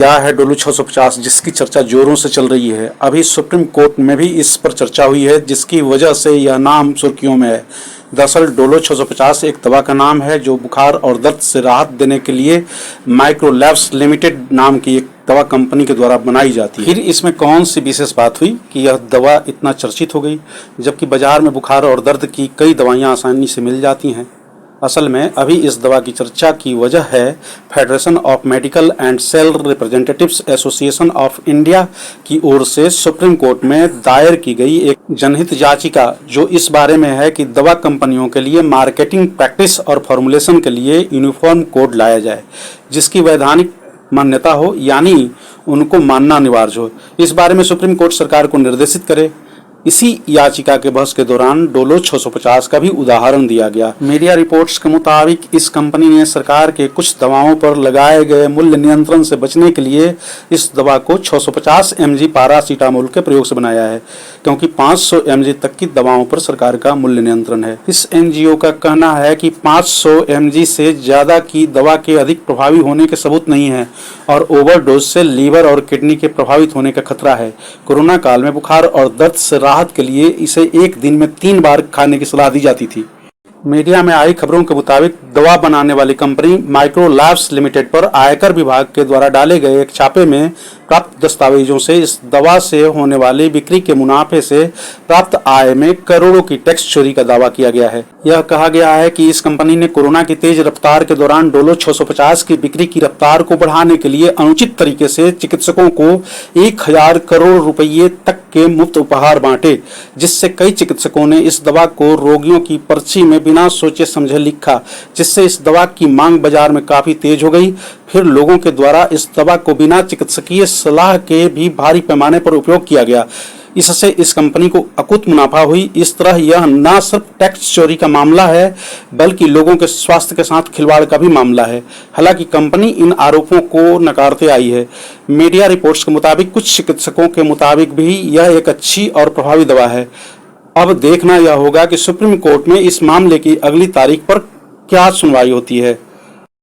क्या है डोलो 650 जिसकी चर्चा जोरों से चल रही है। अभी सुप्रीम कोर्ट में भी इस पर चर्चा हुई है, जिसकी वजह से यह नाम सुर्खियों में है। दरअसल डोलो 650 एक दवा का नाम है जो बुखार और दर्द से राहत देने के लिए माइक्रोलैब्स लिमिटेड नाम की एक दवा कंपनी के द्वारा बनाई जाती है। फिर इसमें कौन सी विशेष बात हुई कि यह दवा इतना चर्चित हो गई, जबकि बाजार में बुखार और दर्द की कई दवाइयाँ आसानी से मिल जाती हैं। असल में अभी इस दवा की चर्चा की वजह है federation of medical and sale representatives association of India की ओर से सुप्रीम कोर्ट में दायर की गई एक जनहित याचिका, जो इस बारे में है कि दवा कंपनियों के लिए मार्केटिंग प्रैक्टिस और फॉर्मुलेशन के लिए यूनिफॉर्म कोड लाया जाए, जिसकी वैधानिक मान्यता हो, यानी उनको मानना अनिवार्य हो। इस बारे में सुप्रीम कोर्ट सरकार को निर्देशित करे। इसी याचिका के बहस के दौरान डोलो 650 का भी उदाहरण दिया गया। मीडिया रिपोर्ट्स के मुताबिक इस कंपनी ने सरकार के कुछ दवाओं पर लगाए गए मूल्य नियंत्रण से बचने के लिए इस दवा को 650 mg पैरासीटामोल के प्रयोग से बनाया है, क्योंकि 500 mg तक की दवाओं पर सरकार का मूल्य नियंत्रण है। इस एनजीओ का कहना है कि 500 mg से ज्यादा की दवा के अधिक प्रभावी होने के सबूत नहीं है और ओवरडोज से लीवर और किडनी के प्रभावित होने का खतरा है। कोरोना काल में बुखार और दर्द से राहत के लिए इसे एक दिन में 3 बार खाने की सलाह दी जाती थी। मीडिया में आई खबरों के मुताबिक दवा बनाने वाली कंपनी माइक्रोलैब्स लिमिटेड पर आयकर विभाग के द्वारा डाले गए एक छापे में प्राप्त दस्तावेजों से इस दवा से होने वाली बिक्री के मुनाफे से प्राप्त आय में करोड़ों की टैक्स चोरी का दावा किया गया है। यह कहा गया है कि इस कंपनी ने कोरोना की तेज रफ्तार के दौरान डोलो 650 की बिक्री की रफ्तार को बढ़ाने के लिए अनुचित तरीके से चिकित्सकों को 1000 करोड़ रुपये तक के मुफ्त उपहार बांटे, जिससे कई चिकित्सकों ने इस दवा को रोगियों की पर्ची में बिना सोचे समझे लिखा, जिससे इस दवा की मांग बाजार में काफी तेज हो गई। फिर लोगों के द्वारा इस दवा को बिना चिकित्सकीय सलाह के भी भारी पैमाने पर उपयोग किया गया। इससे इस कंपनी को अकुत मुनाफा हुई। इस तरह यह न सिर्फ टैक्स चोरी का मामला है, बल्कि लोगों के स्वास्थ्य के साथ खिलवाड़ का भी मामला है। हालांकि कंपनी इन आरोपों को नकारते आई है। मीडिया रिपोर्ट्स के मुताबिक कुछ चिकित्सकों के मुताबिक भी यह एक अच्छी और प्रभावी दवा है। अब देखना यह होगा कि सुप्रीम कोर्ट में इस मामले की अगली तारीख पर क्या सुनवाई होती है।